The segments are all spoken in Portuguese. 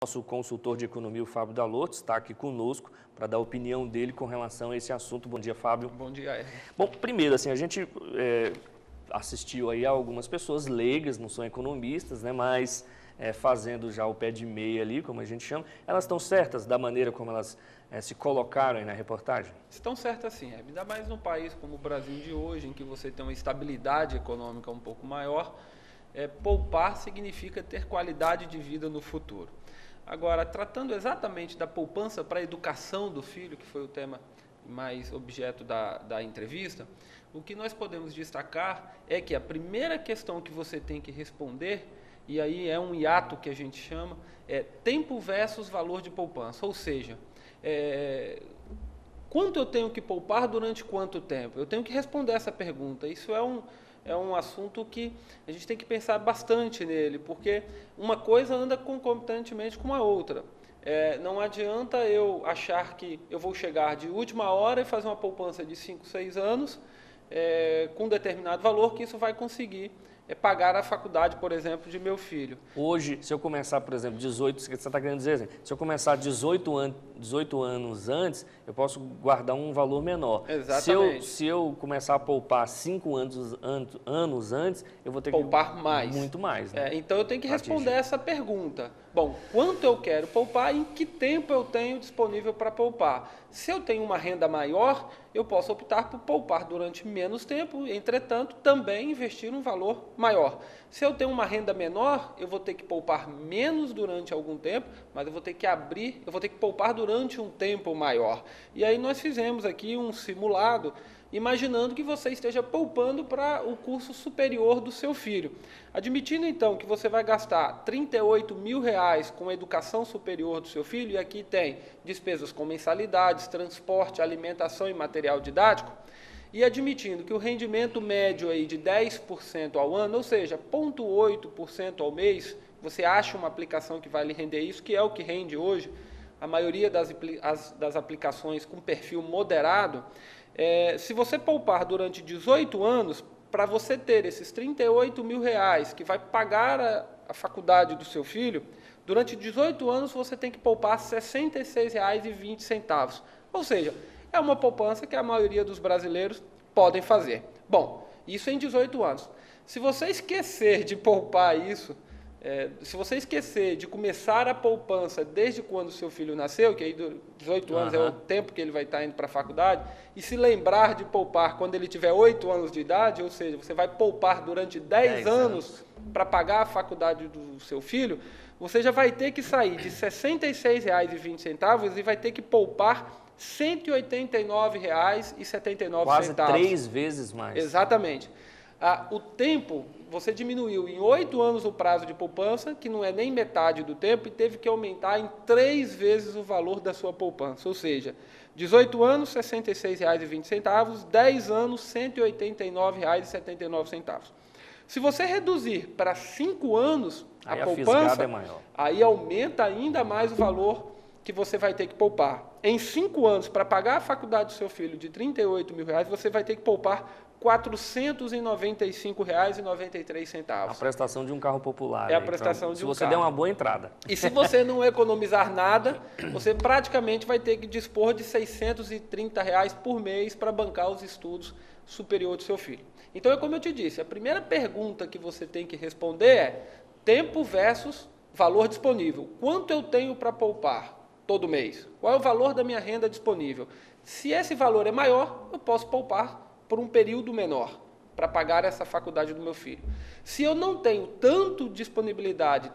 Nosso consultor de economia, o Fábio Dalotto, está aqui conosco para dar a opinião dele com relação a esse assunto. Bom dia, Fábio. Bom dia. Bom, primeiro, assim, a gente assistiu aí a algumas pessoas leigas, não são economistas, né, mas fazendo já o pé de meia ali, como a gente chama. Elas estão certas da maneira como elas se colocaram aí na reportagem? Estão certas sim, ainda mais num país como o Brasil de hoje, em que você tem uma estabilidade econômica um pouco maior. Poupar significa ter qualidade de vida no futuro. Agora, tratando exatamente da poupança para a educação do filho, que foi o tema mais objeto da entrevista, o que nós podemos destacar é que a primeira questão que você tem que responder, e aí é um hiato que a gente chama, é tempo versus valor de poupança, ou seja, quanto eu tenho que poupar durante quanto tempo? Eu tenho que responder essa pergunta. Isso é um assunto que a gente tem que pensar bastante nele, porque uma coisa anda concomitantemente com a outra. Não adianta eu achar que eu vou chegar de última hora e fazer uma poupança de 5, 6 anos com determinado valor, que isso vai conseguir pagar a faculdade, por exemplo, de meu filho. Hoje, se eu começar, por exemplo, 18, você está querendo dizer assim, se eu começar 18 anos antes, eu posso guardar um valor menor. Exatamente. Se eu começar a poupar 5 anos antes, eu vou ter que poupar mais. Muito mais. Né? Então, eu tenho que responder essa pergunta. Bom, quanto eu quero poupar e em que tempo eu tenho disponível para poupar? Se eu tenho uma renda maior, eu posso optar por poupar durante menos tempo, entretanto, também investir um valor maior. Se eu tenho uma renda menor, eu vou ter que poupar menos durante algum tempo, mas eu vou ter que poupar durante um tempo maior. E aí nós fizemos aqui um simulado, imaginando que você esteja poupando para o curso superior do seu filho. Admitindo então que você vai gastar R$38 mil com a educação superior do seu filho, e aqui tem despesas com mensalidades, transporte, alimentação e material didático, e admitindo que o rendimento médio aí de 10% ao ano, ou seja, 0,8% ao mês, você acha uma aplicação que vai lhe render isso, que é o que rende hoje, a maioria das aplicações com perfil moderado. Se você poupar durante 18 anos, para você ter esses R$38 mil que vai pagar a faculdade do seu filho, durante 18 anos você tem que poupar R$ 66,20. Ou seja, é uma poupança que a maioria dos brasileiros podem fazer. Bom, isso em 18 anos. Se você esquecer de poupar isso, se você esquecer de começar a poupança desde quando o seu filho nasceu, que aí 18 anos é o tempo que ele vai estar indo para a faculdade, e se lembrar de poupar quando ele tiver 8 anos de idade, ou seja, você vai poupar durante 10 anos para pagar a faculdade do seu filho, você já vai ter que sair de R$ 66,20 e vai ter que poupar R$ 189,79. Quase 3 vezes mais. Exatamente. O tempo, você diminuiu em 8 anos o prazo de poupança, que não é nem metade do tempo, e teve que aumentar em 3 vezes o valor da sua poupança. Ou seja, 18 anos, R$ 66,20, 10 anos, R$ 189,79. Se você reduzir para 5 anos a poupança, aí aumenta ainda mais o valor que você vai ter que poupar. Em 5 anos, para pagar a faculdade do seu filho de R$38 mil, você vai ter que poupar R$ 495,93. A prestação de um carro popular. É a prestação de um carro. Se você der uma boa entrada. E se você não economizar nada, você praticamente vai ter que dispor de R$ 630 por mês para bancar os estudos superiores do seu filho. Então, é como eu te disse, a primeira pergunta que você tem que responder é tempo versus valor disponível. Quanto eu tenho para poupar todo mês? Qual é o valor da minha renda disponível? Se esse valor é maior, eu posso poupar por um período menor para pagar essa faculdade do meu filho. Se eu não tenho tanta disponibilidade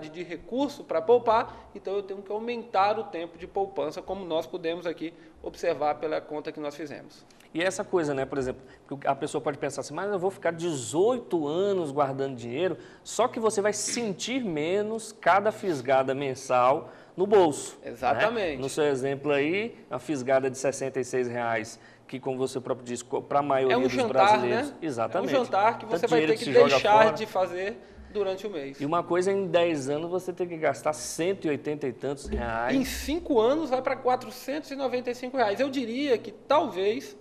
de recurso para poupar, então eu tenho que aumentar o tempo de poupança, como nós podemos aqui observar pela conta que nós fizemos. E essa coisa, né, por exemplo, a pessoa pode pensar assim, mas eu vou ficar 18 anos guardando dinheiro, só que você vai sentir menos cada fisgada mensal no bolso. Exatamente. Né? No seu exemplo aí, a fisgada de R$ 66, que, como você próprio disse, para a maioria dos brasileiros... Né? Exatamente. É um jantar que você vai ter que deixar de fazer durante o mês. E uma coisa, em 10 anos, você tem que gastar 180 e tantos reais. Em 5 anos, vai para R$ 495. Eu diria que talvez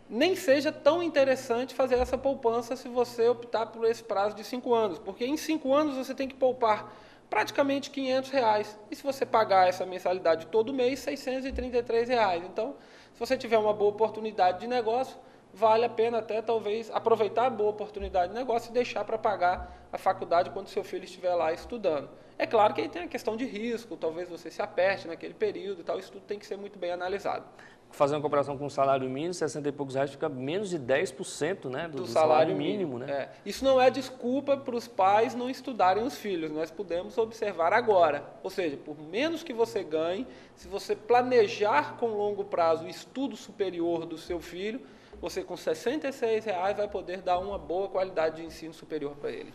nem seja tão interessante fazer essa poupança se você optar por esse prazo de 5 anos. Porque em 5 anos você tem que poupar praticamente R$ 500. E se você pagar essa mensalidade todo mês, R$ 633. Então, se você tiver uma boa oportunidade de negócio, vale a pena até talvez aproveitar a boa oportunidade de negócio e deixar para pagar a faculdade quando seu filho estiver lá estudando. É claro que aí tem a questão de risco, talvez você se aperte naquele período e tal, isso tudo tem que ser muito bem analisado. Fazendo uma comparação com o salário mínimo, 60 e poucos reais fica menos de 10%, né, do salário mínimo. Né? É. Isso não é desculpa para os pais não estudarem os filhos, nós podemos observar agora. Ou seja, por menos que você ganhe, se você planejar com longo prazo o estudo superior do seu filho, você com R$ 66 vai poder dar uma boa qualidade de ensino superior para ele.